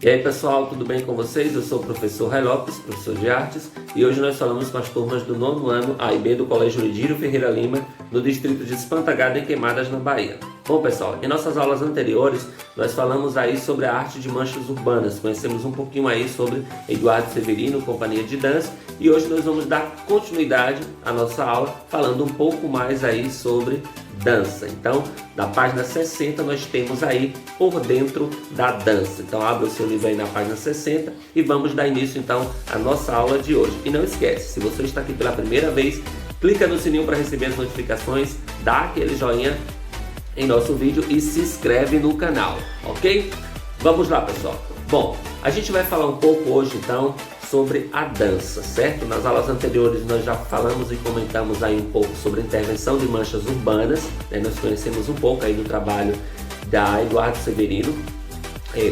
E aí pessoal, tudo bem com vocês? Eu sou o professor Ray Lopes, professor de artes, e hoje nós falamos com as turmas do 9º ano A e B do Colégio Lidírio Ferreira Lima, no distrito de Espantagada, em Queimadas, na Bahia. Bom pessoal, em nossas aulas anteriores nós falamos aí sobre a arte de manchas urbanas, conhecemos um pouquinho aí sobre Eduardo Severino, companhia de dança, e hoje nós vamos dar continuidade à nossa aula falando um pouco mais aí sobre dança. Então, na página 60 nós temos aí Por Dentro da Dança. Então abra o seu livro aí na página 60 e vamos dar início então à nossa aula de hoje. E não esquece, se você está aqui pela primeira vez, clica no sininho para receber as notificações, dá aquele joinha em nosso vídeo e se inscreve no canal, ok? Vamos lá pessoal. Bom, a gente vai falar um pouco hoje então sobre a dança, certo? Nas aulas anteriores nós já falamos e comentamos aí um pouco sobre a intervenção de manchas urbanas, né? Nós conhecemos um pouco aí do trabalho da Eduardo Severino,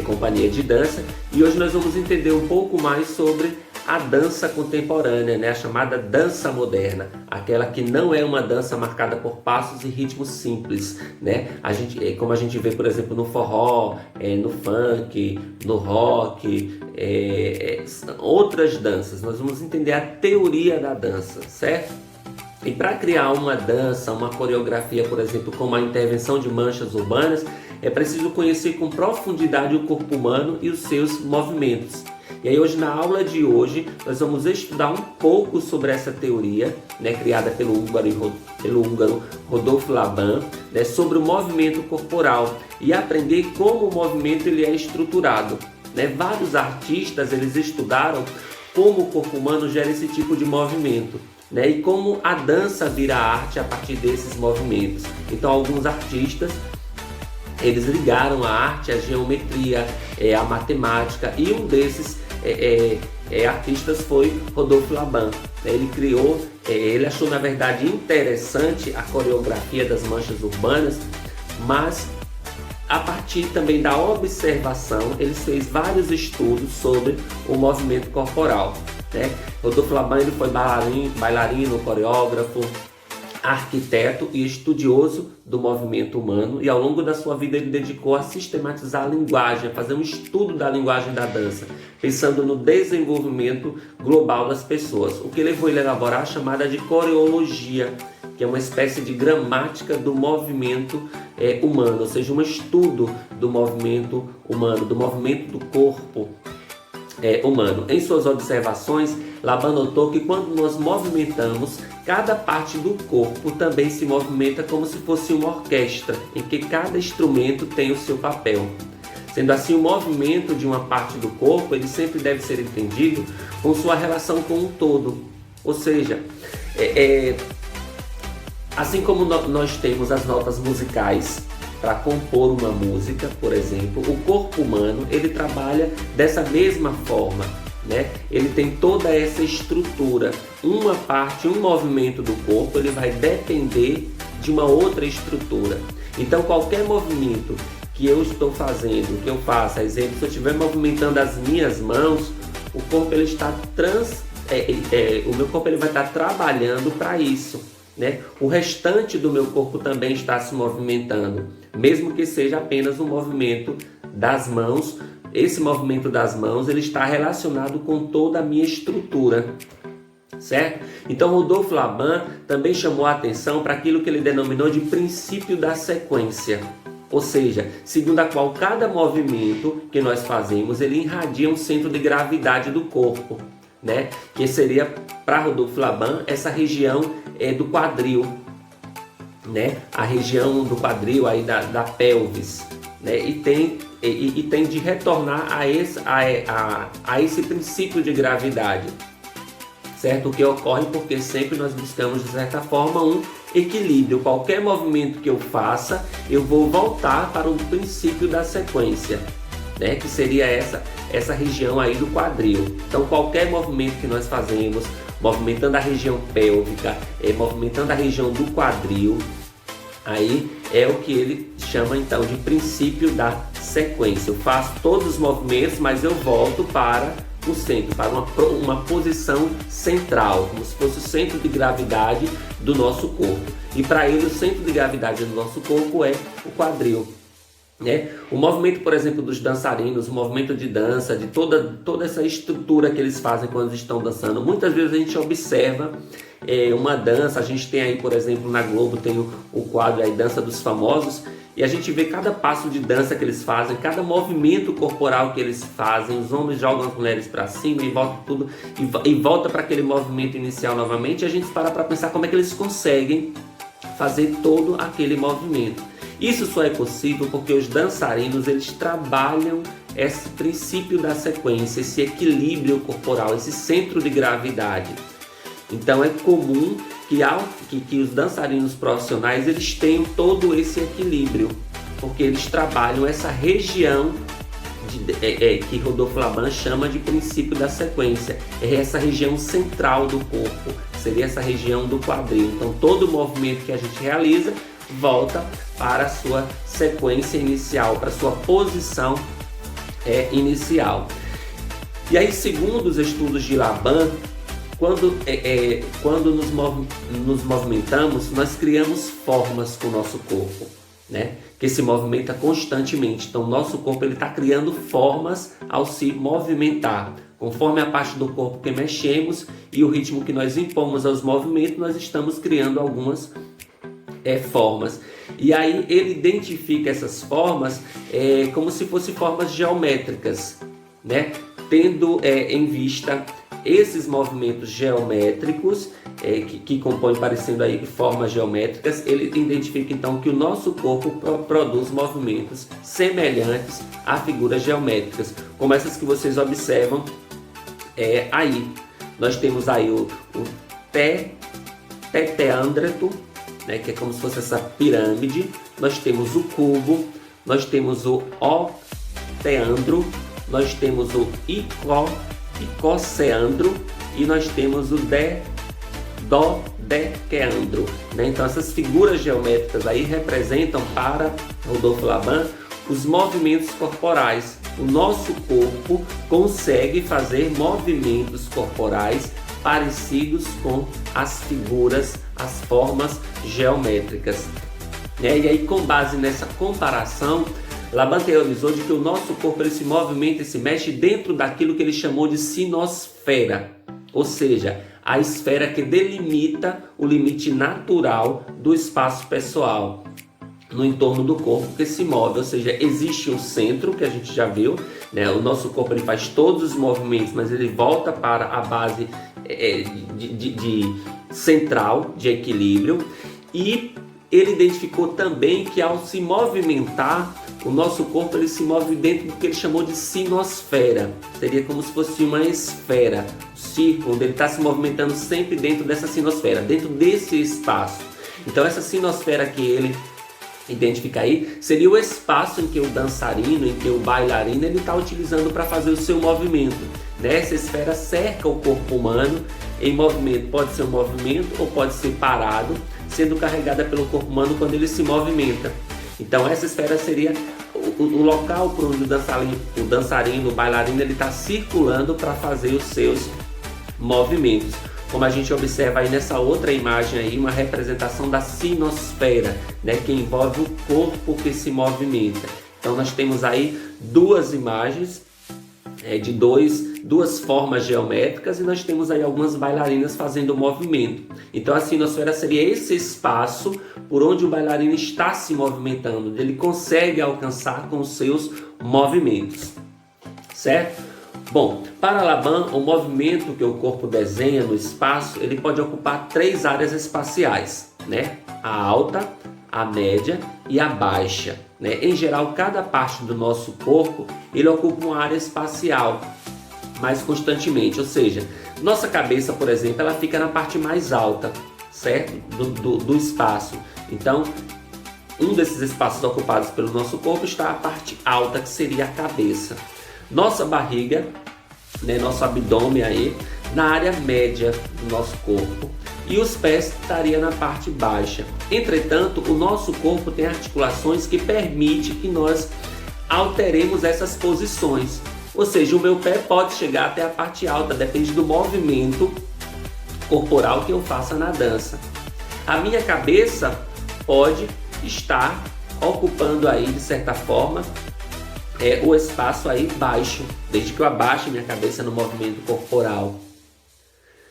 companhia de dança, e hoje nós vamos entender um pouco mais sobre a dança contemporânea, né? A chamada dança moderna, aquela que não é uma dança marcada por passos e ritmos simples, né? Como a gente vê, por exemplo, no forró, no funk, no rock, outras danças. Nós vamos entender a teoria da dança, certo? E para criar uma dança, uma coreografia, por exemplo, como a intervenção de manchas urbanas, é preciso conhecer com profundidade o corpo humano e os seus movimentos. E aí hoje, na aula de hoje, nós vamos estudar um pouco sobre essa teoria, né, criada pelo húngaro Rodolfo Laban, né, sobre o movimento corporal e aprender como o movimento ele é estruturado. Né? Vários artistas eles estudaram como o corpo humano gera esse tipo de movimento, né, e como a dança vira arte a partir desses movimentos. Então alguns artistas eles ligaram a arte à geometria, à matemática, e um desses artistas foi Rodolfo Laban. Ele criou, ele achou na verdade interessante a coreografia das manchas urbanas, mas a partir também da observação ele fez vários estudos sobre o movimento corporal. Né? Rodolfo Laban ele foi bailarino, coreógrafo, arquiteto e estudioso do movimento humano, e ao longo da sua vida ele dedicou a sistematizar a linguagem, a fazer um estudo da linguagem da dança, pensando no desenvolvimento global das pessoas, o que levou ele a elaborar a chamada de coreologia, que é uma espécie de gramática do movimento humano, ou seja, um estudo do movimento humano, do movimento do corpo humano. Em suas observações, Laban notou que quando nós movimentamos, cada parte do corpo também se movimenta como se fosse uma orquestra, em que cada instrumento tem o seu papel. Sendo assim, o movimento de uma parte do corpo ele sempre deve ser entendido com sua relação com o todo. Ou seja, assim como nós temos as notas musicais para compor uma música, por exemplo, o corpo humano ele trabalha dessa mesma forma, né? Ele tem toda essa estrutura. Uma parte, um movimento do corpo, ele vai depender de uma outra estrutura. Então, qualquer movimento que eu estou fazendo, que eu faça, exemplo, se eu estiver movimentando as minhas mãos, o corpo ele está o meu corpo ele vai estar trabalhando para isso. Né? O restante do meu corpo também está se movimentando, mesmo que seja apenas um movimento das mãos. Esse movimento das mãos ele está relacionado com toda a minha estrutura, certo? Então Rodolfo Laban também chamou a atenção para aquilo que ele denominou de princípio da sequência, ou seja, segundo a qual cada movimento que nós fazemos ele irradia um centro de gravidade do corpo, né? Que seria para Rodolfo Laban essa região do quadril, né? A região do quadril aí da pelvis, né? E tem de retornar a esse princípio de gravidade, certo? O que ocorre porque sempre nós buscamos de certa forma um equilíbrio. Qualquer movimento que eu faça eu vou voltar para o princípio da sequência, né? Que seria essa região aí do quadril. Então qualquer movimento que nós fazemos, movimentando a região pélvica, movimentando a região do quadril, aí é o que ele chama então de princípio da sequência. Eu faço todos os movimentos, mas eu volto para o centro, para uma posição central, como se fosse o centro de gravidade do nosso corpo. E para ele o centro de gravidade do nosso corpo é o quadril. né? O movimento, por exemplo, dos dançarinos, o movimento de dança, de toda essa estrutura que eles fazem quando estão dançando. Muitas vezes a gente observa uma dança, a gente tem aí, por exemplo, na Globo tem o quadro aí, Dança dos Famosos, e a gente vê cada passo de dança que eles fazem, cada movimento corporal que eles fazem. Os homens jogam as mulheres para cima e volta tudo e volta para aquele movimento inicial novamente. E a gente para pensar como é que eles conseguem fazer todo aquele movimento. Isso só é possível porque os dançarinos, eles trabalham esse princípio da sequência, esse equilíbrio corporal, esse centro de gravidade. Então é comum que os dançarinos profissionais, eles tenham todo esse equilíbrio, porque eles trabalham essa região que Rodolfo Laban chama de princípio da sequência. É essa região central do corpo, seria essa região do quadril. Então todo movimento que a gente realiza volta para a sua sequência inicial, para a sua posição inicial. E aí, segundo os estudos de Laban, quando nos movimentamos, nós criamos formas com o nosso corpo, né? Que se movimenta constantemente. Então, o nosso corpo está criando formas ao se movimentar. Conforme a parte do corpo que mexemos e o ritmo que nós impomos aos movimentos, nós estamos criando algumas formas. E aí ele identifica essas formas como se fossem formas geométricas, né? Tendo em vista esses movimentos geométricos que compõem, parecendo aí formas geométricas, ele identifica então que o nosso corpo produz movimentos semelhantes a figuras geométricas, como essas que vocês observam aí. Nós temos aí o teteândreto, né, que é como se fosse essa pirâmide. Nós temos o cubo, nós temos o octeandro, nós temos o icoceandro e nós temos o dodequeandro, né? Então essas figuras geométricas aí representam para Rodolfo Laban os movimentos corporais. O nosso corpo consegue fazer movimentos corporais parecidos com as figuras, as formas geométricas. E aí, com base nessa comparação, Laban teorizou de que o nosso corpo ele se movimenta e se mexe dentro daquilo que ele chamou de sinosfera, ou seja, a esfera que delimita o limite natural do espaço pessoal no entorno do corpo que se move, ou seja, existe um centro que a gente já viu, né? O nosso corpo ele faz todos os movimentos, mas ele volta para a base de central de equilíbrio, e ele identificou também que ao se movimentar, o nosso corpo ele se move dentro do que ele chamou de sinosfera. Seria como se fosse uma esfera, um círculo, onde ele está se movimentando sempre dentro dessa sinosfera, dentro desse espaço. Então essa sinosfera que ele identifica aí seria o espaço em que o dançarino, em que o bailarino ele está utilizando para fazer o seu movimento, né? Essa esfera cerca o corpo humano em movimento, pode ser um movimento ou pode ser parado, sendo carregada pelo corpo humano quando ele se movimenta. Então essa esfera seria o local por onde o dançarino, o bailarino, ele está circulando para fazer os seus movimentos. Como a gente observa aí nessa outra imagem aí, uma representação da sinosfera, né, que envolve o corpo que se movimenta. Então nós temos aí duas imagens de duas formas geométricas, e nós temos aí algumas bailarinas fazendo o movimento. Então a sinosfera seria esse espaço por onde o bailarino está se movimentando, onde ele consegue alcançar com os seus movimentos, certo? Bom, para Laban, o movimento que o corpo desenha no espaço, ele pode ocupar 3 áreas espaciais, né? A alta, a média e a baixa, né? Em geral, cada parte do nosso corpo, ele ocupa uma área espacial mais constantemente, ou seja, nossa cabeça, por exemplo, ela fica na parte mais alta, certo? Do espaço. Então, um desses espaços ocupados pelo nosso corpo está a parte alta, que seria a cabeça. Nossa barriga, né, nosso abdômen aí, na área média do nosso corpo, e os pés estaria na parte baixa. Entretanto, o nosso corpo tem articulações que permitem que nós alteremos essas posições. Ou seja, o meu pé pode chegar até a parte alta, depende do movimento corporal que eu faça na dança. A minha cabeça pode estar ocupando aí, de certa forma, o espaço aí baixo, desde que eu abaixo minha cabeça no movimento corporal.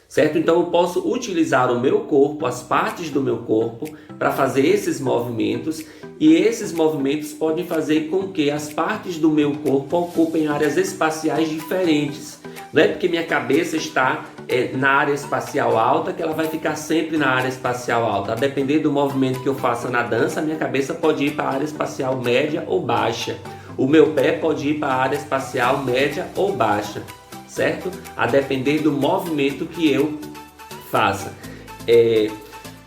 Certo? Então eu posso utilizar o meu corpo, as partes do meu corpo, para fazer esses movimentos, e esses movimentos podem fazer com que as partes do meu corpo ocupem áreas espaciais diferentes. Não é porque minha cabeça está na área espacial alta que ela vai ficar sempre na área espacial alta. A depender do movimento que eu faça na dança, minha cabeça pode ir para a área espacial média ou baixa. O meu pé pode ir para a área espacial média ou baixa. Certo? A depender do movimento que eu faça.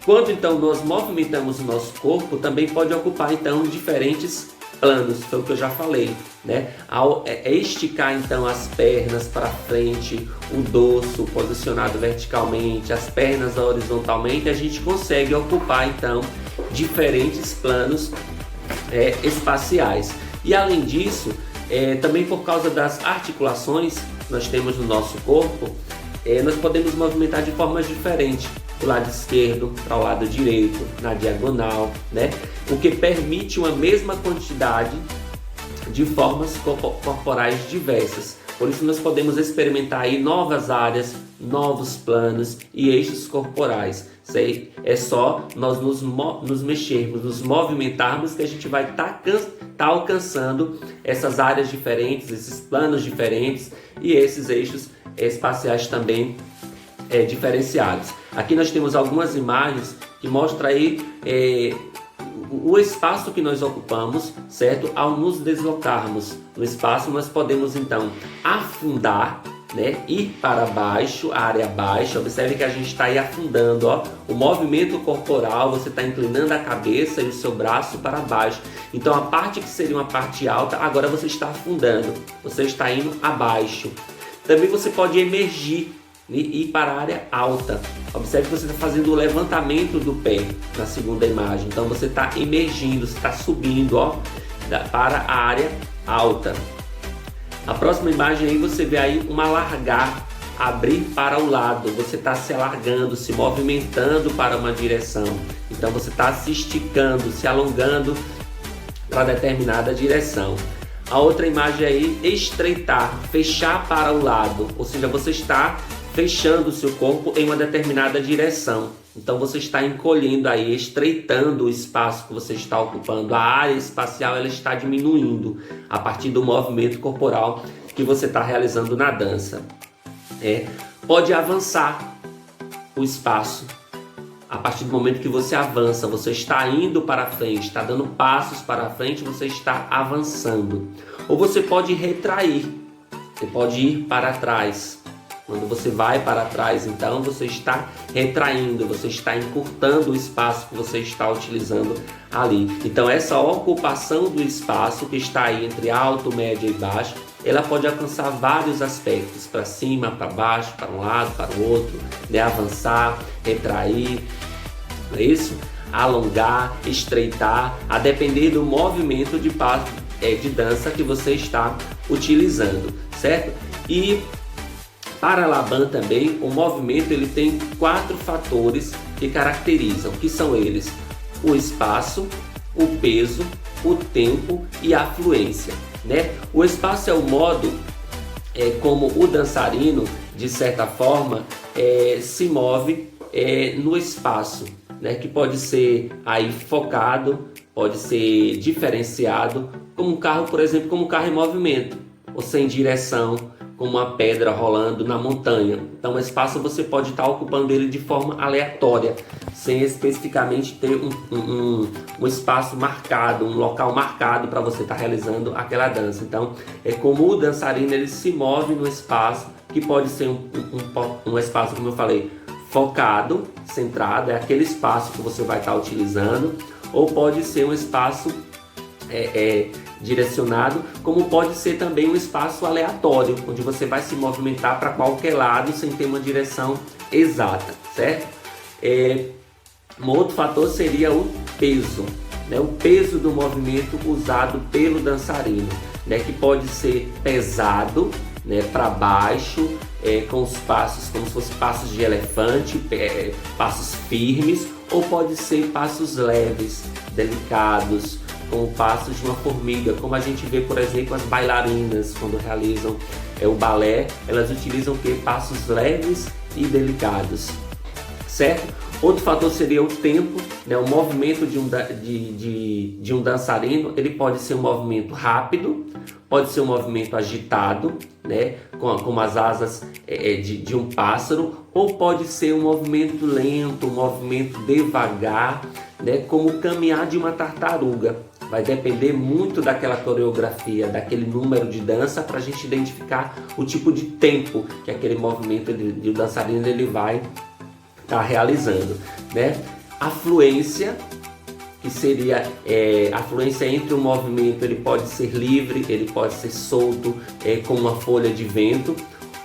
Quando então nós movimentamos o nosso corpo, também pode ocupar então diferentes planos, foi o que eu já falei, né? Ao esticar então as pernas para frente, o dorso posicionado verticalmente, as pernas horizontalmente, a gente consegue ocupar então diferentes planos espaciais. E além disso, também por causa das articulações que nós temos no nosso corpo, nós podemos movimentar de formas diferentes, do lado esquerdo para o lado direito, na diagonal, né? O que permite uma mesma quantidade de formas corporais diversas. Por isso nós podemos experimentar aí novas áreas, novos planos e eixos corporais. Isso aí é só nós nos mexermos, nos movimentarmos, que a gente vai estar alcançando essas áreas diferentes, esses planos diferentes e esses eixos espaciais também diferenciados. Aqui nós temos algumas imagens que mostram aí o espaço que nós ocupamos, certo? Ao nos deslocarmos no espaço, nós podemos então afundar, né? Ir para baixo, a área baixa. Observe que a gente está aí afundando, ó. O movimento corporal, você está inclinando a cabeça e o seu braço para baixo. Então a parte que seria uma parte alta, agora você está afundando, você está indo abaixo. Também você pode emergir e ir para a área alta. Observe que você está fazendo o levantamento do pé na segunda imagem. Então você está emergindo, você está subindo, ó, para a área alta. A próxima imagem aí você vê aí um alargar, abrir para o lado. Você está se alargando, se movimentando para uma direção. Então você está se esticando, se alongando para determinada direção. A outra imagem aí, estreitar, fechar para o lado. Ou seja, você está fechando o seu corpo em uma determinada direção. Então você está encolhendo aí, estreitando o espaço que você está ocupando. A área espacial ela está diminuindo a partir do movimento corporal que você está realizando na dança. Pode avançar o espaço. A partir do momento que você avança, você está indo para frente, está dando passos para frente, você está avançando. Ou você pode retrair, você pode ir para trás. Quando você vai para trás, então, você está retraindo, você está encurtando o espaço que você está utilizando ali. Então, essa ocupação do espaço que está aí entre alto, médio e baixo, ela pode alcançar vários aspectos, para cima, para baixo, para um lado, para o outro, né? Avançar, retrair, não é isso? Alongar, estreitar, a depender do movimento de dança que você está utilizando, certo? E para Laban também, o movimento ele tem 4 fatores que caracterizam, que são eles: o espaço, o peso, o tempo e a fluência, né? O espaço é o modo como o dançarino, de certa forma, se move no espaço, né? Que pode ser aí focado, pode ser diferenciado, como um carro, por exemplo, como um carro em movimento, ou sem direção, como uma pedra rolando na montanha. Então o espaço você pode estar ocupando ele de forma aleatória, sem especificamente ter um espaço marcado, um local marcado para você estar realizando aquela dança. Então é como o dançarino ele se move no espaço, que pode ser um espaço, como eu falei, focado, centrado, é aquele espaço que você vai estar utilizando, ou pode ser um espaço direcionado, como pode ser também um espaço aleatório, onde você vai se movimentar para qualquer lado sem ter uma direção exata, certo? Um outro fator seria o peso, né? O peso do movimento usado pelo dançarino, né? Que pode ser pesado, né? Para baixo, com os passos como se fossem passos de elefante, passos firmes, ou pode ser passos leves, delicados, como passos de uma formiga, como a gente vê, por exemplo, as bailarinas quando realizam o balé, elas utilizam o quê? Passos leves e delicados, certo? Outro fator seria o tempo, né? O movimento de um dançarino, ele pode ser um movimento rápido, pode ser um movimento agitado, né? Como as asas de um pássaro, ou pode ser um movimento lento, um movimento devagar, né? Como o caminhar de uma tartaruga. Vai depender muito daquela coreografia, daquele número de dança, para a gente identificar o tipo de tempo que aquele movimento de dançarino ele vai estar realizando, né? A fluência, que seria a fluência entre um movimento, ele pode ser livre, ele pode ser solto, como uma folha de vento,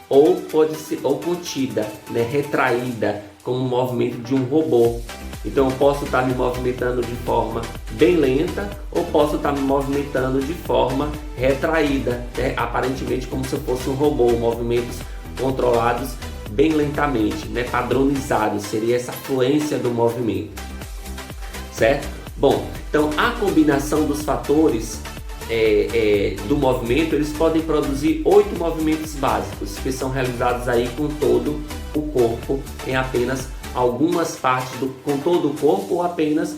ou pode ser contida, né? Retraída, como um movimento de um robô. Então eu posso estar me movimentando de forma bem lenta, ou posso estar me movimentando de forma retraída, né? Aparentemente como se eu fosse um robô, movimentos controlados bem lentamente, né? Padronizados, seria essa fluência do movimento, certo? Bom, então a combinação dos fatores do movimento, eles podem produzir 8 movimentos básicos, que são realizados aí com todo o corpo, em apenas algumas partes com todo o corpo, ou apenas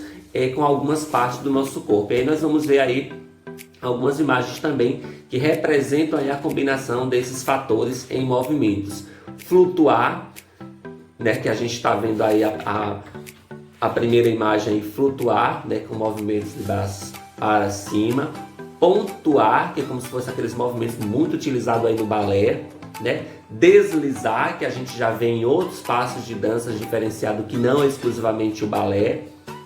com algumas partes do nosso corpo. E aí nós vamos ver aí algumas imagens também que representam aí a combinação desses fatores em movimentos. Flutuar, né, que a gente está vendo aí a primeira imagem aí, flutuar, né, com movimentos de braços para cima. Pontuar, que é como se fosse aqueles movimentos muito utilizados aí no balé, né? Deslizar, que a gente já vê em outros passos de dança diferenciado, que não é exclusivamente o balé.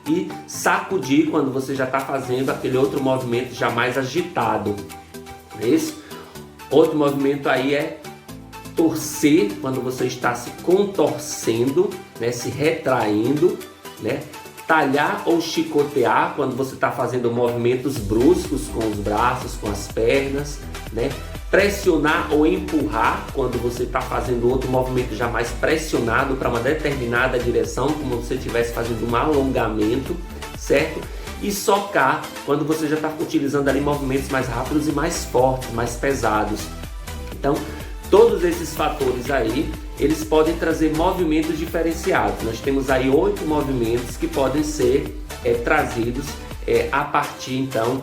E sacudir, quando você já está fazendo aquele outro movimento já mais agitado. Esse outro movimento aí é torcer, quando você está se contorcendo, né? Se retraindo, né? Talhar ou chicotear, quando você está fazendo movimentos bruscos com os braços, com as pernas, né? Pressionar ou empurrar, quando você está fazendo outro movimento já mais pressionado para uma determinada direção, como se você estivesse fazendo um alongamento, certo? E socar, quando você já está utilizando ali movimentos mais rápidos e mais fortes, mais pesados. Então, todos esses fatores aí, eles podem trazer movimentos diferenciados. Nós temos aí 8 movimentos que podem ser trazidos a partir então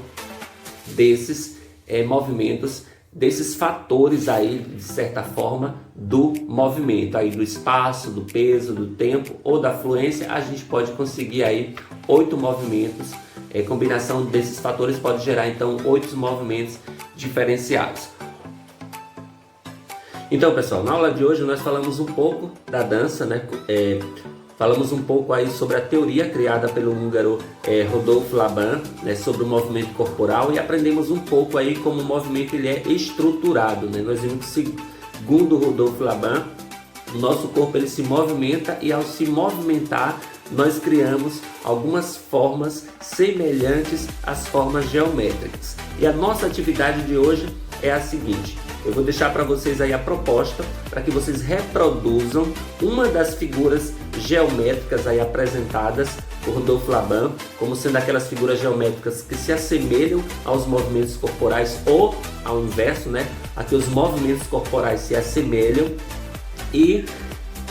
desses movimentos, desses fatores aí, de certa forma, do movimento, aí do espaço, do peso, do tempo ou da fluência. A gente pode conseguir aí 8 movimentos. Combinação desses fatores pode gerar então 8 movimentos diferenciados. Então, pessoal, na aula de hoje nós falamos um pouco da dança, né? Falamos um pouco aí sobre a teoria criada pelo húngaro Rodolfo Laban, né? Sobre o movimento corporal, e aprendemos um pouco aí como o movimento ele é estruturado, né? Nós vimos que, segundo Rodolfo Laban, o nosso corpo ele se movimenta, e ao se movimentar nós criamos algumas formas semelhantes às formas geométricas. E a nossa atividade de hoje é a seguinte: eu vou deixar para vocês aí a proposta para que vocês reproduzam uma das figuras geométricas aí apresentadas por Rodolfo Laban, como sendo aquelas figuras geométricas que se assemelham aos movimentos corporais, ou ao inverso, né? Aqui os movimentos corporais se assemelham, e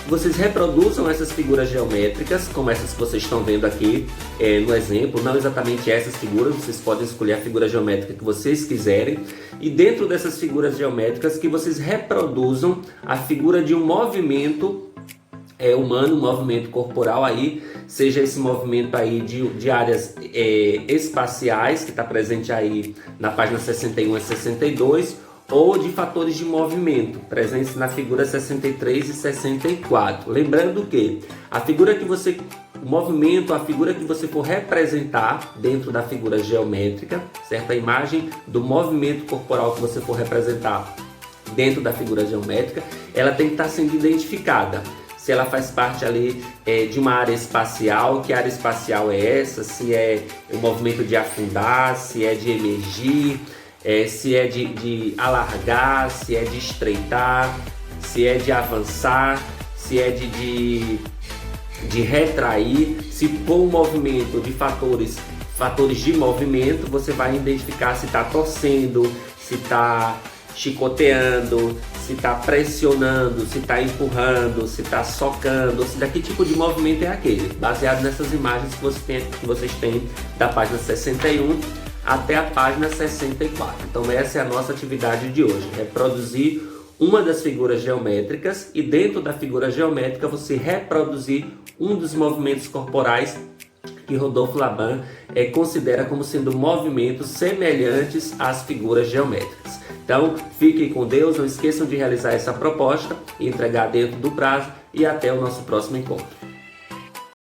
vocês reproduzam essas figuras geométricas, como essas que vocês estão vendo aqui no exemplo. Não exatamente essas figuras, vocês podem escolher a figura geométrica que vocês quiserem. E dentro dessas figuras geométricas, que vocês reproduzam a figura de um movimento humano, um movimento corporal aí, seja esse movimento aí de áreas espaciais, que está presente aí na página 61 a 62, ou de fatores de movimento, presentes na figura 63 e 64. Lembrando que o movimento, a figura que você for representar dentro da figura geométrica, certo? A imagem do movimento corporal que você for representar dentro da figura geométrica, ela tem que estar sendo identificada. Se ela faz parte ali de uma área espacial, que área espacial é essa? Se é o movimento de afundar, se é de emergir, se é de alargar, se é de estreitar, se é de avançar, se é de retrair, se for um movimento de fatores fatores de movimento, você vai identificar se está torcendo, se está chicoteando, se está pressionando, se está empurrando, se está socando, se que tipo de movimento é aquele, baseado nessas imagens que vocês têm da página 61 até a página 64. Então essa é a nossa atividade de hoje, reproduzir uma das figuras geométricas e dentro da figura geométrica você reproduzir um dos movimentos corporais que Rodolfo Laban considera como sendo movimentos semelhantes às figuras geométricas. Então, fiquem com Deus, não esqueçam de realizar essa proposta e entregar dentro do prazo e até o nosso próximo encontro.